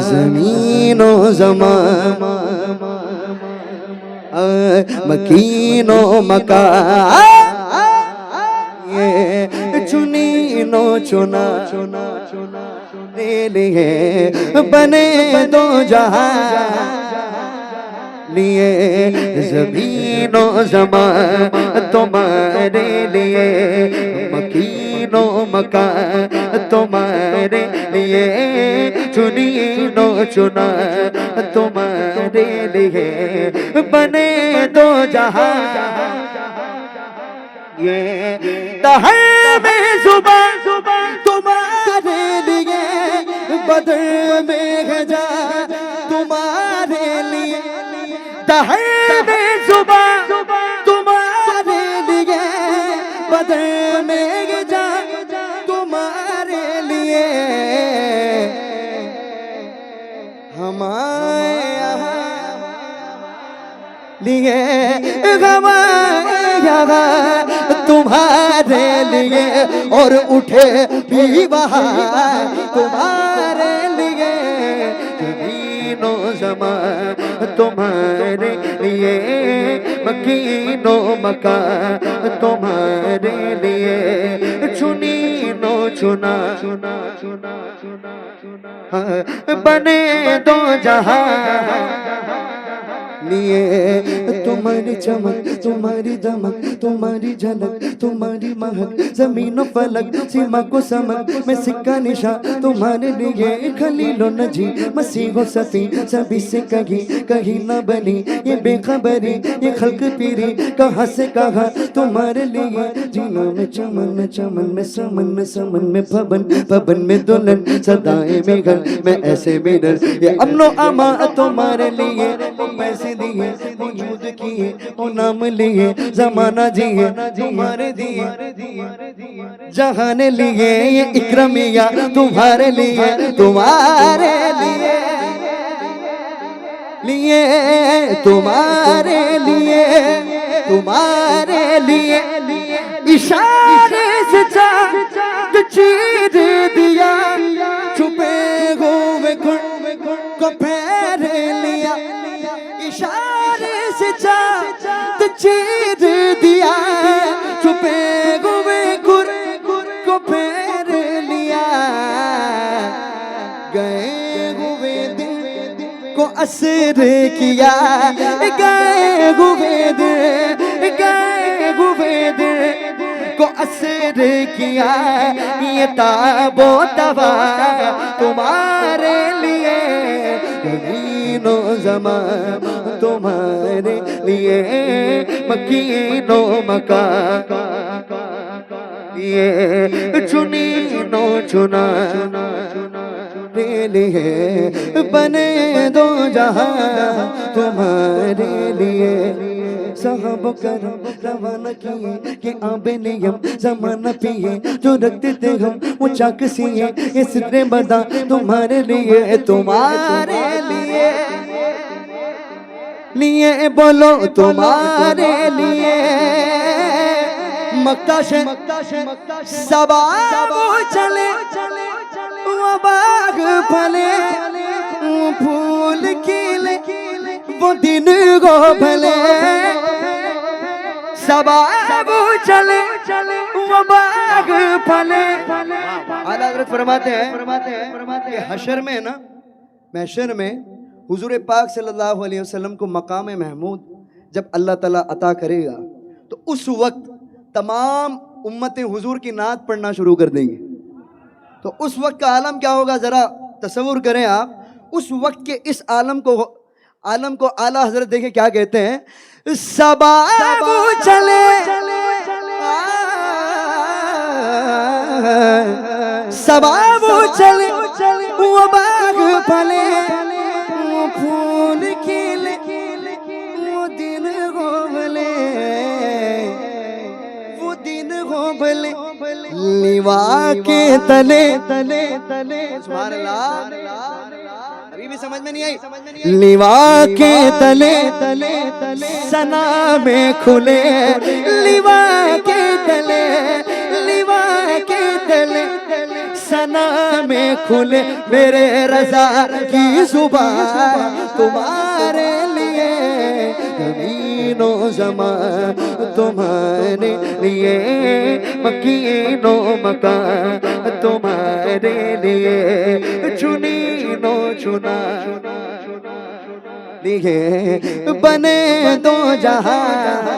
ज़मीनो ज़मान मकीनो मका ये चुनीनो चुना लिए बने दो जहां लिए ज़मीनो ज़मान तुम्हारे लिए मकीनो मका तुम्हारे लिए चुनीनो चुना तुम्हारे लिए बने दो जहां ये दहर में जुबान तुम्हारे लिए बदर में गजा तुम्हारे लिए दहर में जुबान तुम्हारे लिए बदर में गजा तुम्हारे लिए हमारे लिए तुम्हारे लिए और उठे भी बहार तुम्हारे लिए ज़मीनो ज़मान तुम्हारे लिए मकीनो मका तुम्हारे लिए चुनीनो चुना बने दो जहां लिए तुम्हारी चमक तुम्हारी दमक तुम्हारी झलक तुम्हारी महक ज़मीनो फलक सीमा को समक मैं सिक्का निशा तुम्हारे लिए खलीलो नजी मसीहो सफी सभी से कहीं न बनी ये बेखबरी ये खल्क पीरी कहाँ से कहा तुम्हारे लिए जीना में चमन में समन में पवन में दुल्हन सदाएं में घर मैं ऐसे बेदर ये अमनो अमा तुम्हारे लिए पैसे दिए वजूद किए वो नाम लिए ज़माना जिए तुम्हारे दिए जहान लिए ये इकरामिया तुम्हारे लिए तुम्हारे लिए इशारे से चाँद चीर दिया छुपे हुए को फेर लिया इशारे से चाँद चीर दिया छुपे हुए गुर को फेर लिया गए हुए दिल को असर किया गए हुए दिल को असर किया ये ताबो तबा तुम्हारे लिए ज़मीनो ज़मान तुम्हारे लिए मकीनो मका ये चुनीनो चुना लिए बने दो जहां तुम्हारे लिए साहब करम रवाना किए कि आबे नियम ज़माना पिए जो रखते थे हम वो चाक सिए ये सिद्रे बदा तुम्हारे लिए बोलो तुम्हारे लिए मक्का से सबा चले बाग फले फूल खिले वो दिन गो भले सबा चले वो बाग फले आला हज़रत फरमाते हैं कि हशर में ना महशर में हुजूर पाक सल्लल्लाहु अलैहि वसल्लम को मकाम महमूद जब अल्लाह ताला अता करेगा तो उस वक्त तमाम उम्मतें हुजूर की नात पढ़ना शुरू कर देंगी। तो उस वक्त का आलम क्या होगा ज़रा तसव्वुर करें आप। उस वक्त के इस आलम को आला हजरत देखें क्या कहते हैं, सबा चले सबा चले वो बाग फले वो फूल खिले वो दिन हो भले लिवा के तले सुभान अल्लाह, अभी भी समझ में नहीं आई। लिवा के तले सना में खुले, लिवा के तले सना में खुले मेरे रज़ा की जुबान तुम्हारे लिए, ज़मीनो ज़मान तुम्हारे लिए, मकीनो मकान तुम्हारे लिए, चुनीनो चुना लिए, बने दो जहां